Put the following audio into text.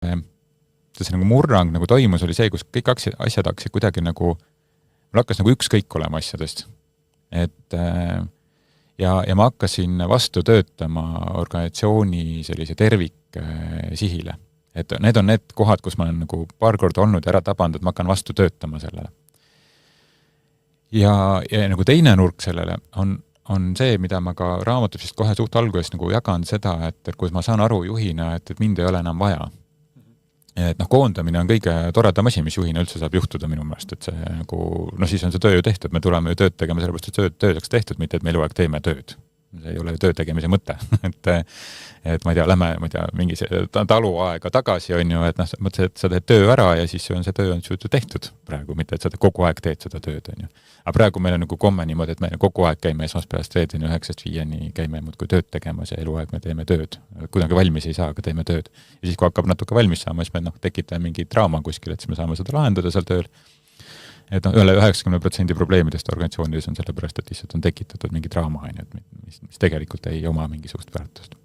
see nagu murrang nagu toimus, oli see, kus kõik asjad hakkasid kuidagi nagu, mul hakkas nagu ükskõik olema asjadest. Ja ma hakkasin vastu töötama organisatsiooni sellise terviksihile. Et need on need kohad, kus ma olen nagu paar korda olnud ja ära tabanud, et ma hakkan vastu töötama sellele. Ja nagu teine nurk sellele on see, mida ma ka raamatupsist kohe suht alguses nagu jagan seda, et kus ma saan aru juhina, et mind ei ole enam vaja. Et koondamine on kõige toredam asi, mis juhina üldse saab juhtuda minu meelest, et see nagu, siis on see töö ju tehtud, me tuleme ju tööd tegema sellepärast, et töö saaks tehtud, mitte et me eluaeg teeme tööd. See ei ole töö tegemise mõte. et ma ei tea, lähme mingi taluaega tagasi on ju, et mõtlesin, et sa teed töö ära ja siis on see töö on tehtud praegu, mitte et sa kogu aeg teed seda tööd on ju. Aga praegu meil on nagu komme niimoodi, et me kogu aeg käime esmaspäevast reedeni 9-5 käime muudkui tööd tegemas ja eluaeg me teeme tööd. Kuidagi valmis ei saa, aga teeme tööd. Ja siis, kui hakkab natuke valmis saama, siis me tekitame mingi draama kuskil, et siis me saame seda lahendada seal tööl. Et üle 90% probleemidest organisatsioonides on sellepärast, et lihtsalt on tekitatud mingi draama, mis tegelikult ei oma mingisugust väärtust.